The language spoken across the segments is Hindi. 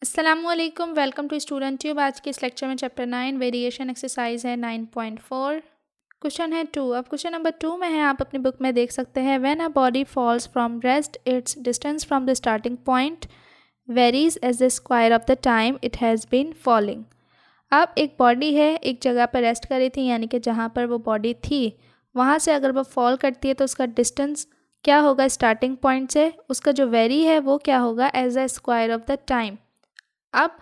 अस्सलामुअलैकुम, वेलकम टू स्टूडेंट ट्यूब। आज के इस लेक्चर में चैप्टर 9 वेरिएशन एक्सरसाइज है 9.4। क्वेश्चन है 2। अब क्वेश्चन नंबर 2 में है, आप अपनी बुक में देख सकते हैं। When a body falls from rest its distance from the starting point varies as the square of the time it has been falling. अब एक बॉडी है, एक जगह पर रेस्ट कर रही थी, यानी कि जहाँ पर वो बॉडी थी वहाँ से अगर वो फॉल करती है तो उसका डिस्टेंस क्या होगा स्टार्टिंग पॉइंट से, उसका जो वेरी है वो क्या होगा as a square of the time. अब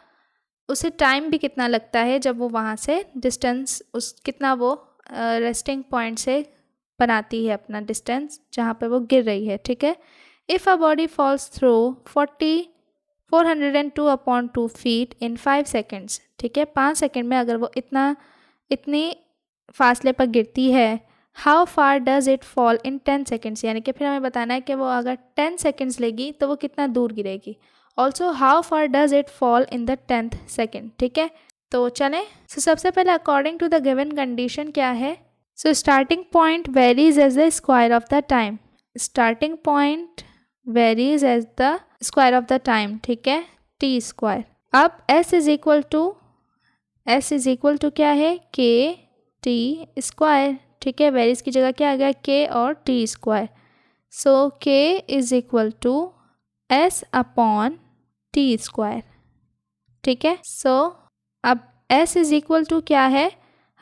उसे टाइम भी कितना लगता है जब वो वहाँ से डिस्टेंस उस कितना वो रेस्टिंग पॉइंट से बनाती है अपना डिस्टेंस जहाँ पर वो गिर रही है। ठीक है। If a body false through 402 upon 2 feet in 5 seconds. ठीक है, 5 सेकेंड में अगर वो इतनी फासले पर गिरती है, how far does it fall in 10 seconds, यानी कि फिर हमें बताना है कि वो अगर 10 सेकेंड्स लेगी तो वो कितना दूर गिरेगी। Also how far does it fall in the 10th second. ठीक है, तो चलें। सबसे पहले according to the given condition क्या है। Starting point varies as the square of the time. Starting point varies as the square of the time. ठीक है, टी स्क्वायर। अब s इज इक्वल टू क्या है, के टी स्क्वायर। ठीक है, वेरीज की जगह क्या आ गया, के और T square. So K is equal to s upon T square. ठीक है, सो अब s इज इक्वल टू क्या है,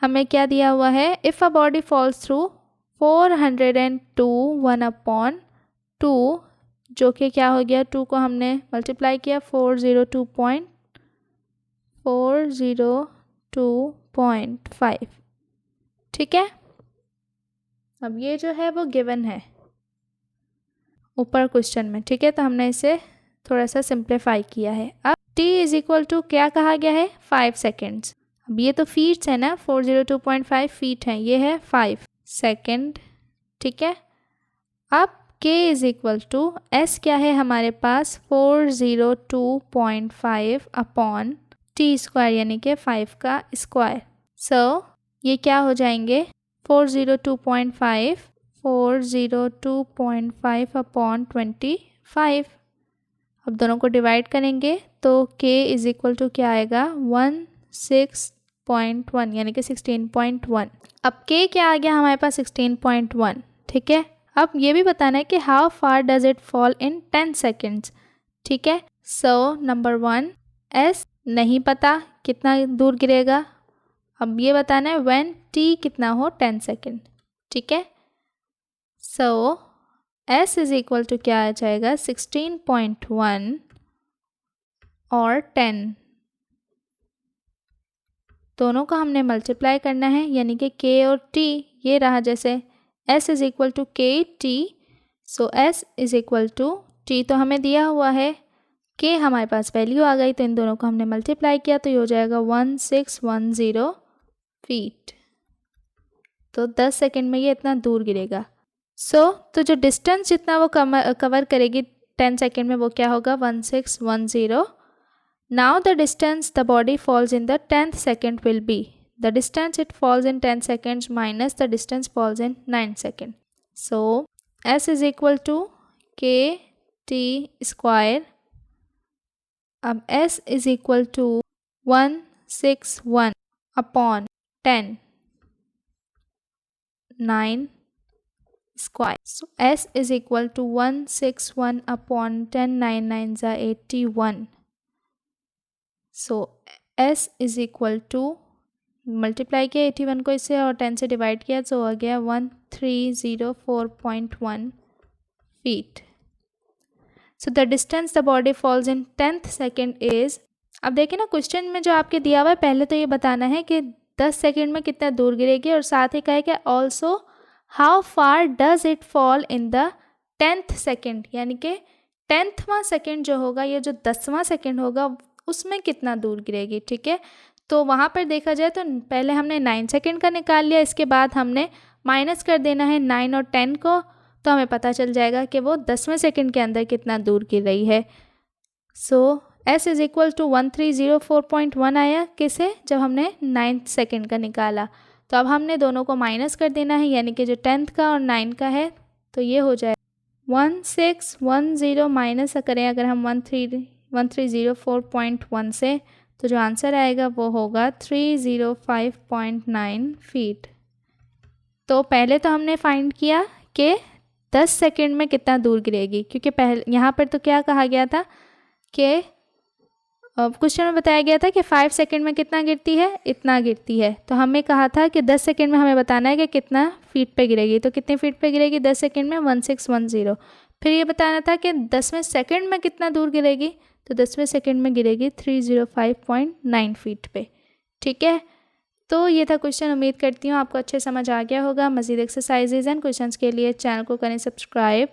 हमें क्या दिया हुआ है, if a body false through 402 1 upon 2, जो कि क्या हो गया, 2 को हमने मल्टीप्लाई किया 402.5। ठीक है, अब ये जो है वो गिवन है ऊपर क्वेश्चन में। ठीक है, तो हमने इसे थोड़ा सा सिंप्लीफाई किया है। अब t इज इक्वल टू क्या कहा गया है, 5 सेकेंड्स। अब ये तो फीट्स है ना, 402.5 फीट है, ये है 5 सेकेंड। ठीक है, अब k is equal to s क्या है हमारे पास, 402.5 अपॉन टी स्क्वायर, यानी कि 5 का स्क्वायर। सो ये क्या हो जाएंगे, 402.5 अपॉन 25। अब दोनों को डिवाइड करेंगे तो k इज इक्वल टू क्या आएगा, 16.1, यानी कि 16.1। अब k क्या आ गया हमारे पास, 16.1। ठीक है, अब ये भी बताना है कि how far does it fall in 10 seconds. ठीक है, सो नंबर 1 s नहीं पता कितना दूर गिरेगा। अब ये बताना है व्हेन t कितना हो 10 सेकेंड। ठीक है, सो s इज इक्वल टू क्या आ जाएगा, 16.1 और 10, दोनों का हमने मल्टीप्लाई करना है, यानी कि k और t ये रहा जैसे s is equal to k T. So s is equal to t तो हमें दिया हुआ है, k हमारे पास वैल्यू आ गई, तो इन दोनों को हमने मल्टीप्लाई किया तो ये हो जाएगा 1610 फीट। तो 10 सेकेंड में ये इतना दूर गिरेगा। तो जो डिस्टेंस जितना वो कवर करेगी 10 सेकेंड में वो क्या होगा, 1610। Now the distance the body falls in the 10th second will be the distance it falls in 10 seconds minus the distance falls in 9 second. So s is equal to k T square. अब s is equal to 161 upon 10 9 square. So s is equal to 161 upon 10 9 9 are 81. So s is equal to multiply किया 81 को इससे और 10 से डिवाइड किया तो हो गया 1304.1 feet. So the distance the body falls in 10th second is. अब देखिए ना क्वेश्चन में जो आपके दिया हुआ है, पहले तो ये बताना है कि 10 सेकेंड में कितना दूर गिरेगी, और साथ ही कहे कि also how far does it fall in the 10th second, यानी कि 10वां सेकेंड जो होगा, ये जो 10वां सेकेंड होगा उसमें कितना दूर गिरेगी। ठीक है, तो वहाँ पर देखा जाए तो पहले हमने 9 सेकेंड का निकाल लिया, इसके बाद हमने माइनस कर देना है 9 और 10 को, तो हमें पता चल जाएगा कि वो 10वें सेकेंड के अंदर कितना दूर गिर रही है। सो s इज इक्वल टू 1304.1 आया किसे, जब हमने 9th सेकेंड का निकाला। तो अब हमने दोनों को माइनस कर देना है, यानी कि जो 10th का और 9 का है, तो ये हो जाए 1610 माइनस करें अगर हम 1304.1 से, तो जो आंसर आएगा वो होगा 305.9 फीट। तो पहले तो हमने फाइंड किया कि 10 सेकंड में कितना दूर गिरेगी, क्योंकि पहले यहाँ पर तो क्या कहा गया था कि क्वेश्चन में बताया गया था कि 5 सेकंड में कितना गिरती है, इतना गिरती है। तो हमें कहा था कि 10 सेकंड में हमें बताना है कि कितना फीट पे गिरेगी। तो कितने फीट पे गिरेगी 10 सेकंड में? 1610। फिर ये बताना था कि 10वें सेकंड में कितना दूर गिरेगी, तो 10वें सेकंड में गिरेगी 305.9 फीट पे। ठीक है, तो ये था क्वेश्चन। उम्मीद करती हूँ आपको अच्छे समझ आ गया होगा। मज़ीद एक्सरसाइजेज एंड क्वेश्चंस के लिए चैनल को करें सब्सक्राइब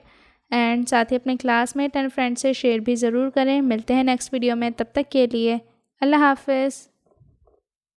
एंड साथ ही अपने क्लासमेट एंड फ्रेंड से शेयर भी ज़रूर करें। मिलते हैं नेक्स्ट वीडियो में, तब तक के लिए अल्लाह हाफ़िज़।